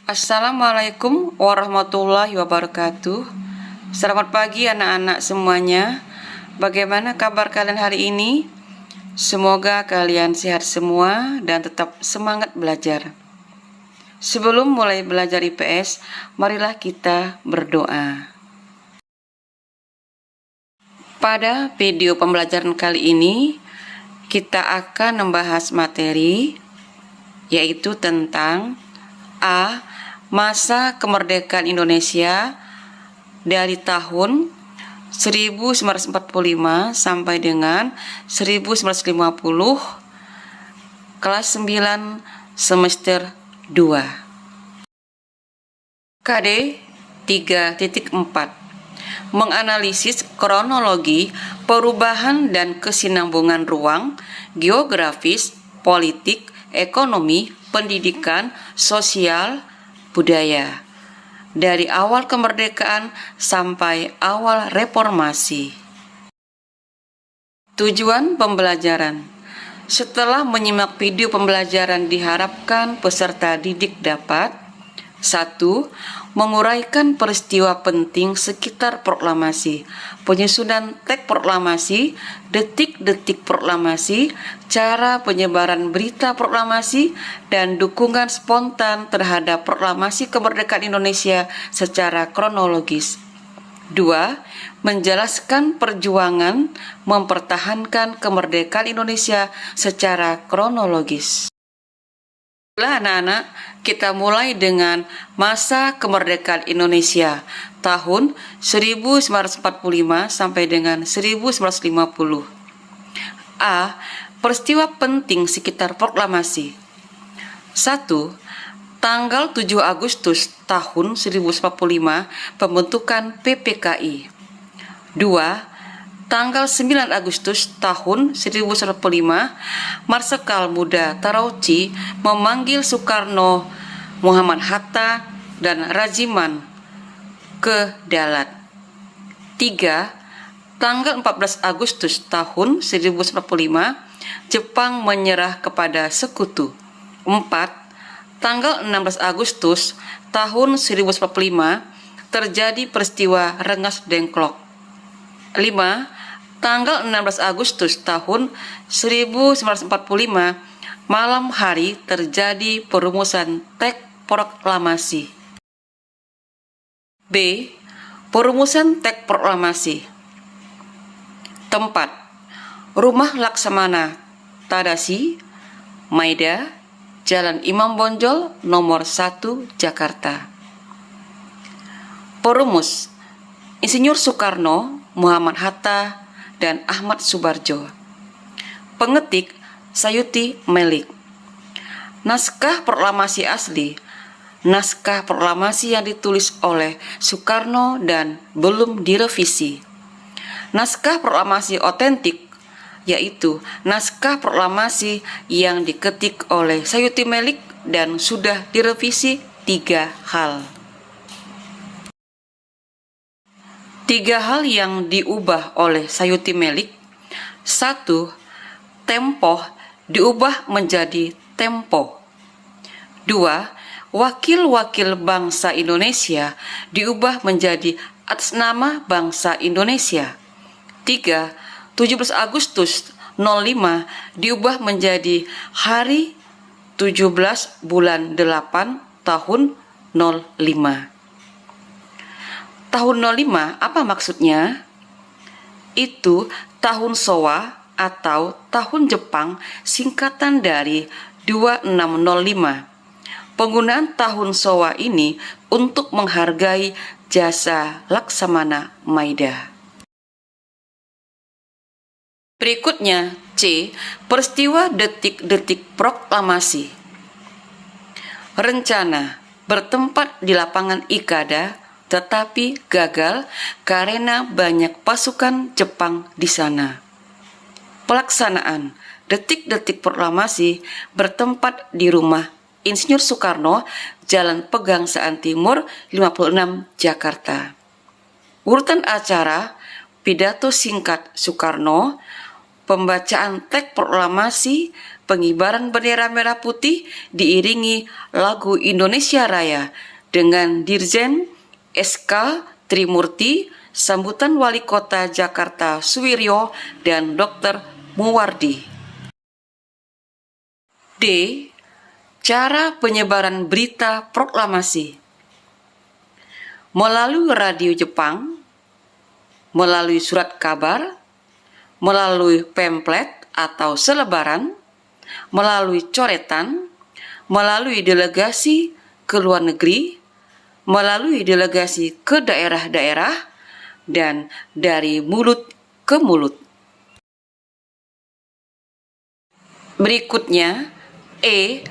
Assalamualaikum warahmatullahi wabarakatuh. Selamat pagi anak-anak semuanya. Bagaimana kabar kalian hari ini? Semoga kalian sehat semua dan tetap semangat belajar. Sebelum mulai belajar IPS, marilah kita berdoa. Pada video pembelajaran kali ini, kita akan membahas materi yaitu tentang A. Masa kemerdekaan Indonesia dari tahun 1945 sampai dengan 1950, kelas 9 semester 2. KD 3.4 menganalisis kronologi perubahan dan kesinambungan ruang geografis, politik, ekonomi, pendidikan, sosial, budaya dari awal kemerdekaan sampai awal reformasi. Tujuan pembelajaran. Setelah menyimak video pembelajaran, diharapkan peserta didik dapat 1. Menguraikan peristiwa penting sekitar proklamasi, penyusunan teks proklamasi, detik-detik proklamasi, cara penyebaran berita proklamasi, dan dukungan spontan terhadap proklamasi kemerdekaan Indonesia secara kronologis. 2. Menjelaskan perjuangan mempertahankan kemerdekaan Indonesia secara kronologis. Anak-anak, kita mulai dengan masa kemerdekaan Indonesia tahun 1945 sampai dengan 1950. A. Peristiwa penting sekitar proklamasi. 1. Tanggal 7 Agustus tahun 1945 pembentukan PPKI. 2. Tanggal 9 Agustus tahun 1945, Marsekal Muda Tarauci memanggil Soekarno, Muhammad Hatta, dan Rajiman ke Dalat. 3. Tanggal 14 Agustus tahun 1945, Jepang menyerah kepada Sekutu. 4. Tanggal 16 Agustus tahun 1945, terjadi peristiwa Rengas Dengklok. 5. Tanggal 16 Agustus tahun 1945, malam hari terjadi perumusan teks proklamasi. B. Perumusan teks proklamasi. Tempat: Rumah Laksamana Tadasi, Maida, Jalan Imam Bonjol, nomor 1, Jakarta. Perumus: Insinyur Soekarno, Muhammad Hatta, dan Ahmad Subarjo. Pengetik: Sayuti Melik. Naskah proklamasi asli: naskah proklamasi yang ditulis oleh Soekarno dan belum direvisi. Naskah proklamasi otentik, yaitu naskah proklamasi yang diketik oleh Sayuti Melik dan sudah direvisi 3 hal. 3 hal yang diubah oleh Sayuti Melik. 1. Tempo diubah menjadi tempo. 2. Wakil-wakil bangsa Indonesia diubah menjadi atas nama bangsa Indonesia. 3. 17 Agustus 05 diubah menjadi hari 17 bulan 8 tahun 05. Tahun 05 apa maksudnya? Itu tahun Showa atau tahun Jepang, singkatan dari 2605. Penggunaan tahun Showa ini untuk menghargai jasa Laksamana Maida. Berikutnya C. Peristiwa detik-detik proklamasi. Rencana bertempat di lapangan Ikada tetapi gagal karena banyak pasukan Jepang di sana. Pelaksanaan detik-detik proklamasi bertempat di rumah Insinyur Soekarno, Jalan Pegangsaan Timur 56, Jakarta. Urutan acara: pidato singkat Soekarno, pembacaan teks proklamasi, pengibaran bendera merah putih diiringi lagu Indonesia Raya dengan Dirjen SK Trimurti, sambutan Wali Kota Jakarta Suwiryo, dan Dr. Muwardi. D. Cara penyebaran berita proklamasi. Melalui radio Jepang, melalui surat kabar, melalui pamflet atau selebaran, melalui coretan, melalui delegasi ke luar negeri, melalui delegasi ke daerah-daerah, dan dari mulut ke mulut. Berikutnya, E.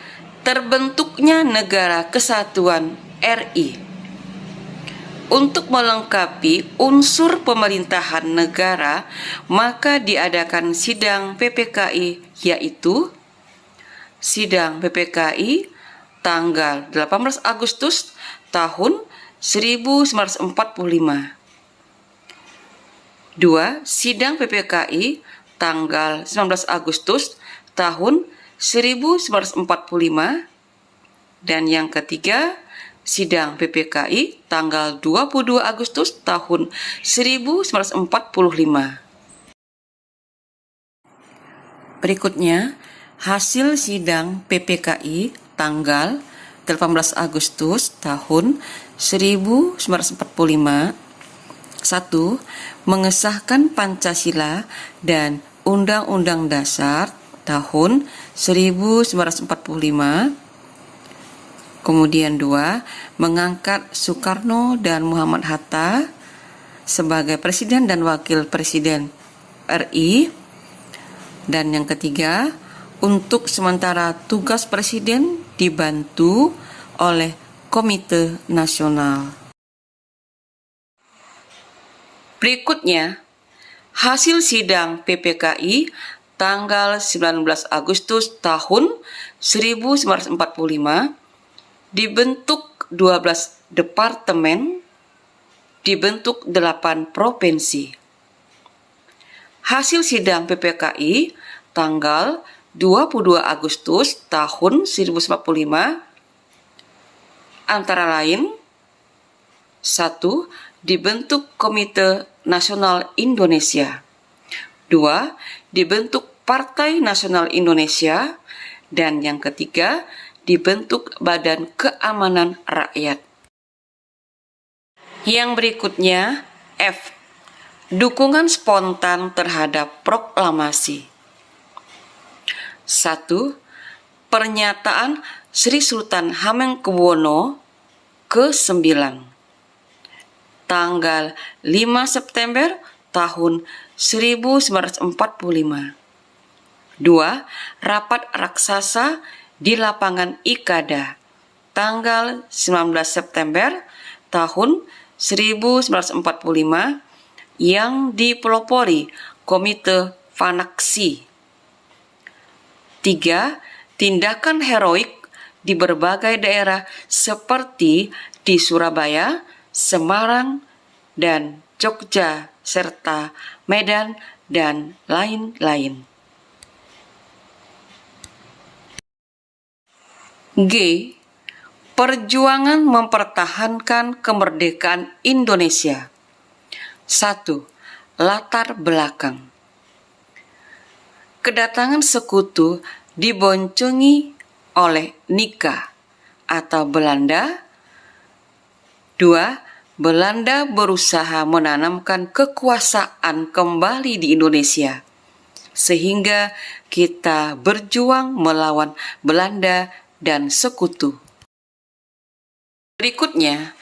Terbentuknya Negara Kesatuan RI. Untuk melengkapi unsur pemerintahan negara, maka diadakan sidang PPKI, yaitu Sidang PPKI tanggal 18 Agustus tahun 1945. 2. Sidang PPKI tanggal 19 Agustus tahun 1945. Dan yang ketiga, Sidang PPKI tanggal 22 Agustus tahun 1945. Berikutnya, hasil sidang PPKI tanggal 18 Agustus tahun 1945. 1. Mengesahkan Pancasila dan Undang-Undang Dasar tahun 1945. Kemudian 2. Mengangkat Soekarno dan Muhammad Hatta sebagai Presiden dan Wakil Presiden RI. Dan yang ketiga, untuk sementara tugas Presiden dibantu oleh Komite Nasional. Berikutnya, hasil sidang PPKI tanggal 19 Agustus tahun 1945. Dibentuk 12 departemen, dibentuk 8 provinsi. Hasil sidang PPKI tanggal 22 Agustus tahun 1945 antara lain: 1. Dibentuk Komite Nasional Indonesia. 2. Dibentuk Partai Nasional Indonesia. Dan yang ketiga, dibentuk Badan Keamanan Rakyat. Yang berikutnya, F. Dukungan spontan terhadap proklamasi. 1. Pernyataan Sri Sultan Hamengkubuwono ke-9 tanggal 5 September tahun 1945. 2. Rapat raksasa di lapangan Ikada tanggal 19 September tahun 1945 yang dipelopori Komite Panaksi. 3. Tindakan heroik di berbagai daerah seperti di Surabaya, Semarang, dan Jogja, serta Medan, dan lain-lain. G. Perjuangan mempertahankan kemerdekaan Indonesia. 1. Latar belakang. Kedatangan sekutu diboncengi oleh Nika atau Belanda. 2. Belanda berusaha menanamkan kekuasaan kembali di Indonesia, sehingga kita berjuang melawan Belanda dan sekutu. Berikutnya,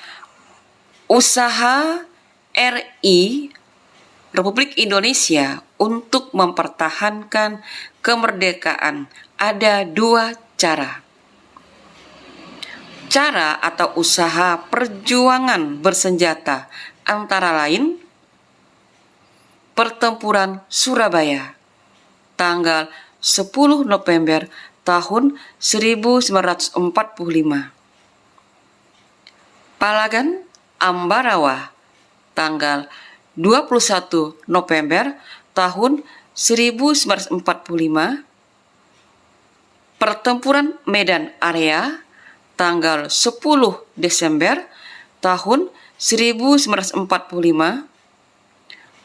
usaha RI Republik Indonesia untuk mempertahankan kemerdekaan ada 2 cara. Cara atau usaha perjuangan bersenjata antara lain: Pertempuran Surabaya tanggal 10 November tahun 1945. Palagan Ambarawa tanggal 21 November tahun 1945. Pertempuran Medan Area tanggal 10 Desember tahun 1945,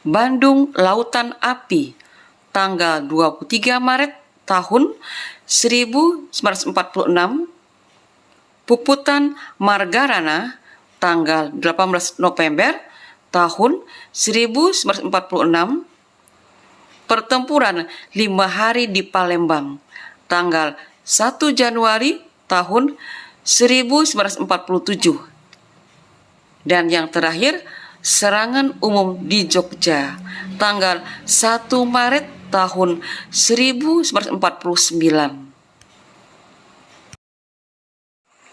Bandung Lautan Api tanggal 23 Maret tahun 1946, Puputan Margarana tanggal 18 November tahun 1946, Pertempuran 5 Hari di Palembang tanggal 1 Januari tahun 1947. Dan yang terakhir, serangan umum di Jogja tanggal 1 Maret tahun 1949.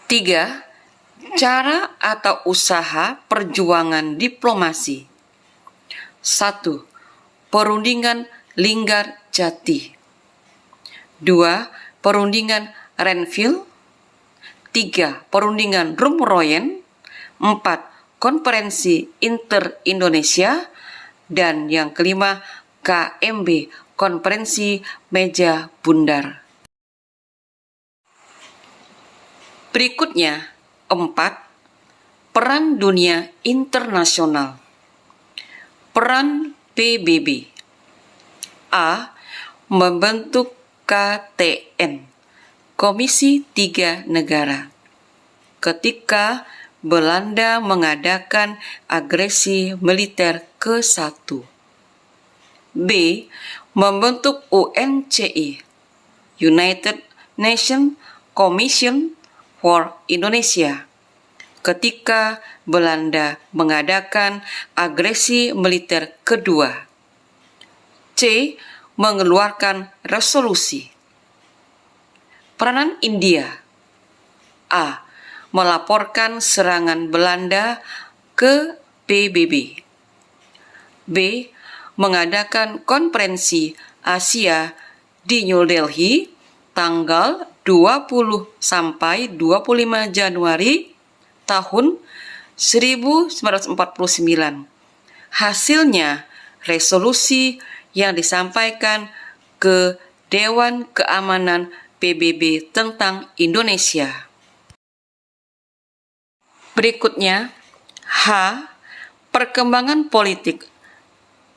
3. Cara atau usaha perjuangan diplomasi. 1. Perundingan Linggar Jati. 2. Perundingan Renville. 3. Perundingan Rumroyen. 4. Konferensi Inter-Indonesia. Dan yang kelima, KMB, Konferensi Meja Bundar. Berikutnya, 4. Perang Dunia Internasional. Peran PBB. A. Membentuk KTN, Komisi 3 Negara, ketika Belanda mengadakan agresi militer ke-1. B. Membentuk UNCI, United Nations Commission for Indonesia, ketika Belanda mengadakan agresi militer kedua. C. Mengeluarkan resolusi. Peranan India. A. Melaporkan serangan Belanda ke PBB. B. Mengadakan konferensi Asia di New Delhi tanggal 20 sampai 25 Januari tahun 1949. Hasilnya resolusi yang disampaikan ke Dewan Keamanan PBB tentang Indonesia. Berikutnya, H. Perkembangan politik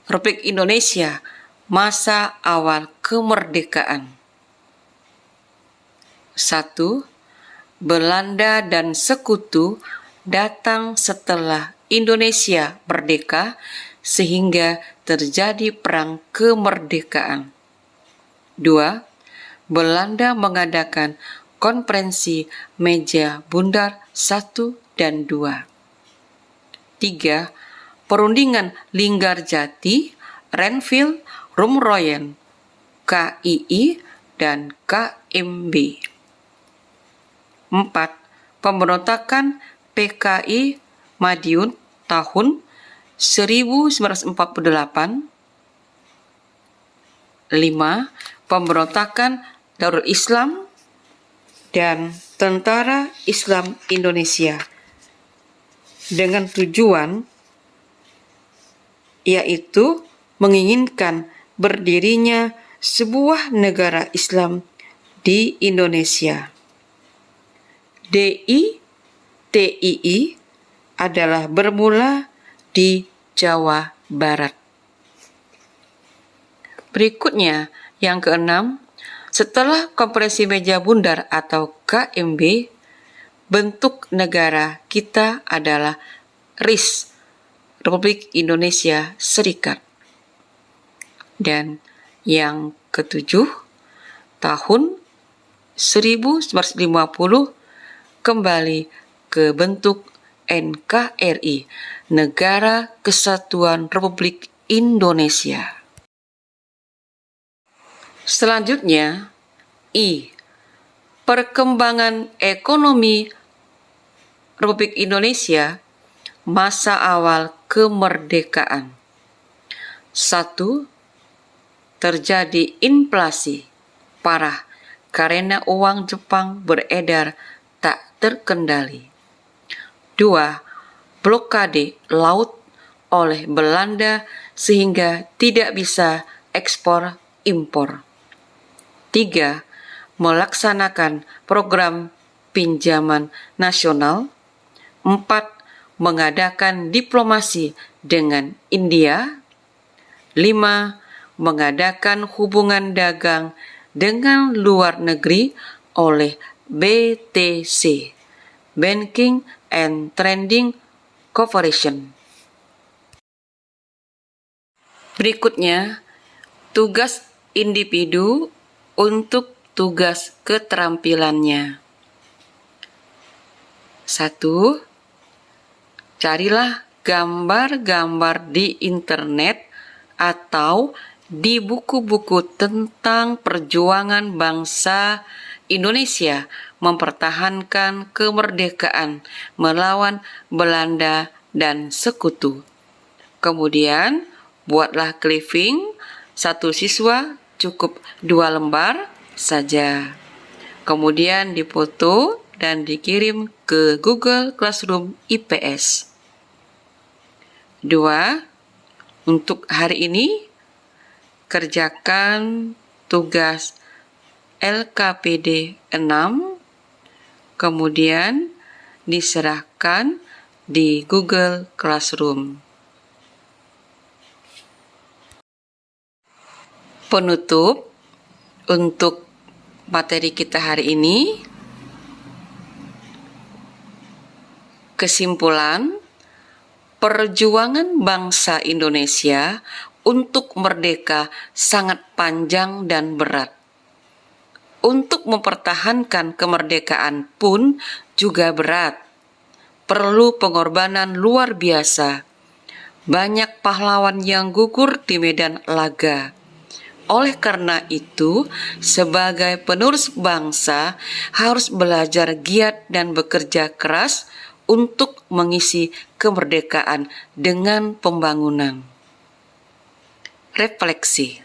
Republik Indonesia masa awal kemerdekaan. 1. Belanda dan sekutu datang setelah Indonesia merdeka sehingga terjadi perang kemerdekaan. 2. Belanda mengadakan konferensi Meja Bundar 1 dan 2. 3. Perundingan Linggar Jati, Renville, Rumroyen, KII, dan KMB. 4. Pemberontakan PKI Madiun tahun 1948. 5. Pemberontakan Darul Islam dan Tentara Islam Indonesia dengan tujuan yaitu menginginkan berdirinya sebuah negara Islam di Indonesia. DITII adalah bermula di Jawa Barat. Berikutnya, yang keenam, setelah Konferensi Meja Bundar atau KMB, bentuk negara kita adalah RIS, Republik Indonesia Serikat. Dan yang ketujuh, tahun 1950 kembali ke bentuk NKRI, Negara Kesatuan Republik Indonesia. Selanjutnya, I. Perkembangan ekonomi Republik Indonesia masa awal kemerdekaan. 1. Terjadi inflasi parah karena uang Jepang beredar tak terkendali. 2. Blokade laut oleh Belanda sehingga tidak bisa ekspor impor. 3. melaksanakan program pinjaman nasional. 4. Mengadakan diplomasi dengan India. 5. Mengadakan hubungan dagang dengan luar negeri oleh BTC, Banking and Trading Corporation. Berikutnya, tugas individu untuk tugas keterampilannya. 1. Carilah gambar-gambar di internet atau di buku-buku tentang perjuangan bangsa Indonesia mempertahankan kemerdekaan melawan Belanda dan sekutu. Kemudian, buatlah clipping, satu siswa cukup 2 lembar saja. Kemudian difoto dan dikirim ke Google Classroom IPS. 2. Untuk hari ini, kerjakan tugas LKPD 6, kemudian diserahkan di Google Classroom. Penutup untuk materi kita hari ini. Kesimpulan, perjuangan bangsa Indonesia untuk merdeka sangat panjang dan berat. Untuk mempertahankan kemerdekaan pun juga berat. Perlu pengorbanan luar biasa. Banyak pahlawan yang gugur di medan laga. Oleh karena itu, sebagai penerus bangsa harus belajar giat dan bekerja keras untuk mengisi kemerdekaan dengan pembangunan. Refleksi.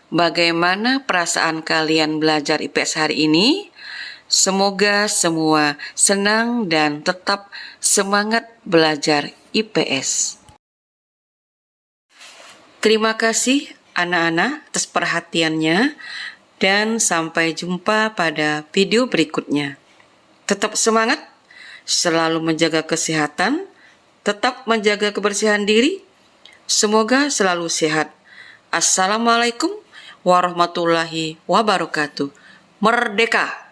Bagaimana perasaan kalian belajar IPS hari ini? Semoga semua senang dan tetap semangat belajar IPS. Terima kasih anak-anak atas perhatiannya dan sampai jumpa pada video berikutnya. Tetap semangat, selalu menjaga kesehatan, tetap menjaga kebersihan diri. Semoga selalu sehat. Assalamualaikum warahmatullahi wabarakatuh. Merdeka!